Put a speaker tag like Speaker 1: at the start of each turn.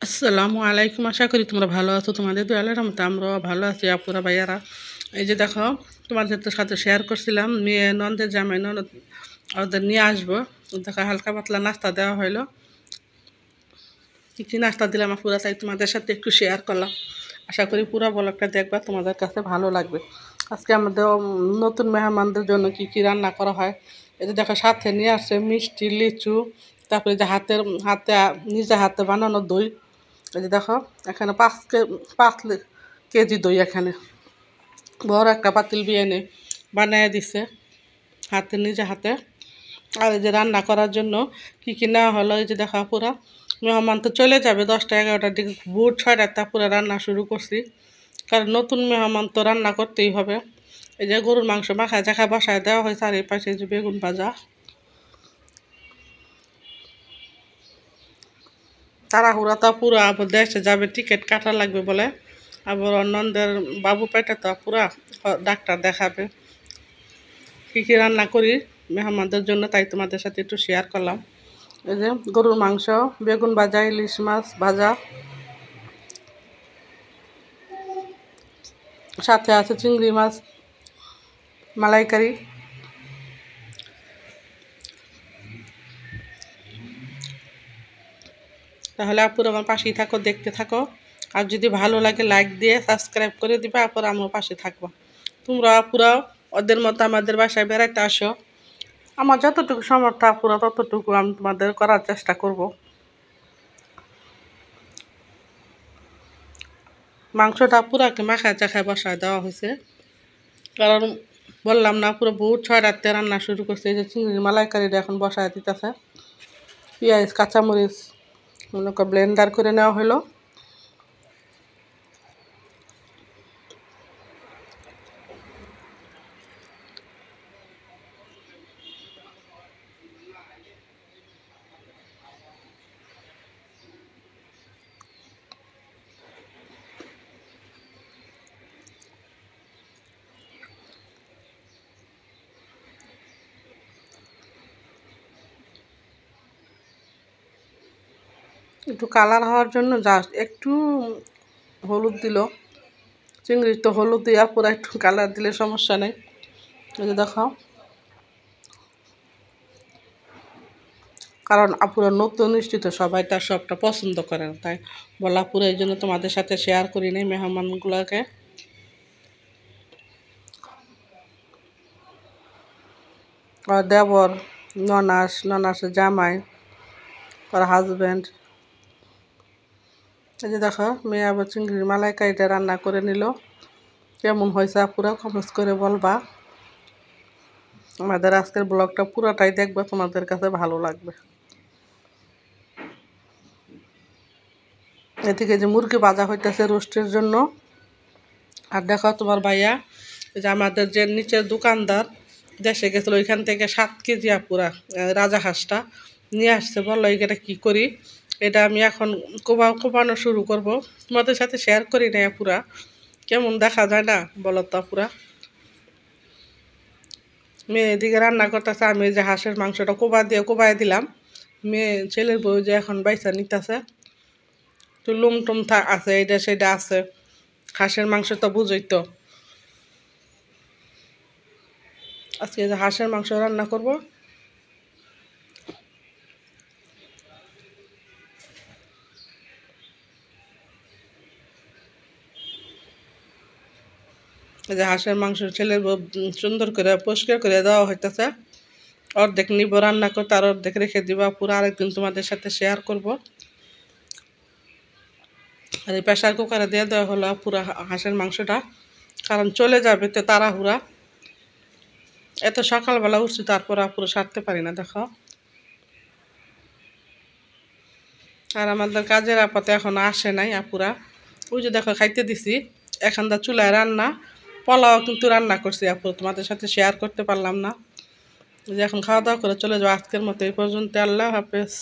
Speaker 1: আসসালামু আলাইকুম। আশা করি তোমরা ভালো আছো। তোমাদের দয়ালের রহমতে আমরাও ভালো আছি আপুরা ভাইয়ারা। এই যে দেখো, তোমাদের তো সাথে শেয়ার করছিলাম মেয়ে ননদের জামাই ননদ ওদের নিয়ে আসবো। দেখো হালকা পাতলা নাস্তা দেওয়া হলো। কী কী নাস্তা দিলাম আপুরা, তাই তোমাদের সাথে একটু শেয়ার করলাম। আশা করি পুরো ব্লগটা দেখবা, তোমাদের কাছে ভালো লাগবে। আজকে আমাদের নতুন মেহমানদের জন্য কি কি রান্না করা হয়। এই যে দেখো সাথে নিয়ে আসছে মিষ্টি, লিচু, তারপরে যে হাতে নিজে হাতে বানানো দই। এই যে দেখো এখানে 5 কেজি দই এখানে বড় একটা পাতিল বিয়ানে বানিয়ে দিছে নিজে হাতে। আর এই যে রান্না করার জন্য কী কী নেওয়া হলো, এই যে দেখা পুরা মেহমান তো চলে যাবে 10টা-11টার দিকে, ভোর 6টায় তা পুরো রান্না শুরু করছি, কারণ নতুন মেহমান তো রান্না করতেই হবে। এই যে গরুর মাংস মাখায় জাখায় বসায় দেওয়া হয়েছে, আর এই পাশে যে বেগুন ভাজা। তাড়াহুড়া তা পুরো আবার দেশে যাবে, টিকিট কাটা লাগবে বলে। আবার নন্দের বাবু পেটে তো পুরা ডাক্তার দেখাবে। কী কী রান্না করি মেহমানদের জন্য, তাই তোমাদের সাথে একটু শেয়ার করলাম। এই যে গরুর মাংস, বেগুন ভাজা, ইলিশ মাছ ভাজা, সাথে আছে চিংড়ি মাছ মালাইকারি। তাহলে আপুর আমার পাশেই থাকো, দেখতে থাকো। আর যদি ভালো লাগে লাইক দিয়ে সাবস্ক্রাইব করে দিবে, আপুর আমার পাশে থাকবো। তোমরা আপুরাও ওদের মতো আমাদের বাসায় বেড়াইতে আসো। আমার যতটুকু সামর্থ্য আপুরা ততটুকু আমি তোমাদের করার চেষ্টা করব। মাংসটা পুরাকে মাখায় চাখায় বসায় দেওয়া হয়েছে, কারণ বললাম না পুরো ভোর 6টাতে রান্না শুরু করছে। এই যে চিংড়ির মালাইকারিটা এখন বসায় দিতেছে। পেঁয়াজ কাঁচামরিচ মনে করো ব্লেন্ডার করে নেওয়া হলো। একটু কালার হওয়ার জন্য জাস্ট একটু হলুদ দিল। চিংড়ির তো হলুদ দিয়া পুরো একটু কালার দিলে সমস্যা নেই। এই যে দেখো, কারণ আপুরা নতুন নিশ্চিত সবাই তার সবটা পছন্দ করে না, তাই বলা পুরো এই জন্য তোমাদের সাথে শেয়ার করি নাই মেহমানগুলোকে। আর দেবর, ননাসের জামাই, ওর হাজব্যান্ড। এই যে দেখো মেয়ে আবার চিংড়ির মালাইকারিটা রান্না করে নিল। কেমন হয়েছে আপুরা কমেন্টস করে বলবা। আমাদের আজকের ব্লগটা পুরোটাই দেখবে, তোমাদের কাছে ভালো লাগবে। এদিকে যে মুরগি ভাজা হইতেছে রোস্টের জন্য। আর দেখো তোমার ভাইয়া, যে আমাদের যে নিচের দোকানদার দেশে গেছিলো, ওইখান থেকে 7 কেজি পুরা রাজা হাঁসটা নিয়ে আসছে। বললো এটা কী করি, এটা আমি এখন কোপানো শুরু করব। তোমাদের সাথে শেয়ার করি না পুরা, কেমন দেখা যায় না বলো তো পুরা। মেয়ে এদিকে রান্না করতেছে, আমি যে হাঁসের মাংসটা কোবাই দিলাম। ছেলের বউ যে এখন বাইসা নিতেছে, তো লুমটুম আছে, এটা সেটা আছে। হাঁসের মাংস তো বুঝই তো। আজকে যে হাঁসের মাংস রান্না করব। এই যে হাঁসের মাংস ছেলের সুন্দর করে পরিষ্কার করে দেওয়া হইতেছে। অর্ধেক নিব রান্না করতে, আর অর্ধেক রেখে দিবা, পুরো আরেকদিন তোমাদের সাথে শেয়ার করব। আর এই প্রেশার কুকারে দিয়ে দেওয়া হলো পুরো হাঁসের মাংসটা, কারণ চলে যাবে তো তাড়াহুড়া। এত সকালবেলা উঠছি, তারপর পুরো সারতে পারি না দেখো। আর আমাদের কাজের আপাতত এখন আসে নাই আপুরা। ওই যে দেখো খাইতে দিছি, এখানটা চুলায় রান্না। পোলাও কিন্তু রান্না করছি আপু, তোমাদের সাথে শেয়ার করতে পারলাম না। যে এখন খাওয়া দাওয়া করে চলে যাবো। আজকের মতো এই পর্যন্ত, আল্লাহ হাফেজ।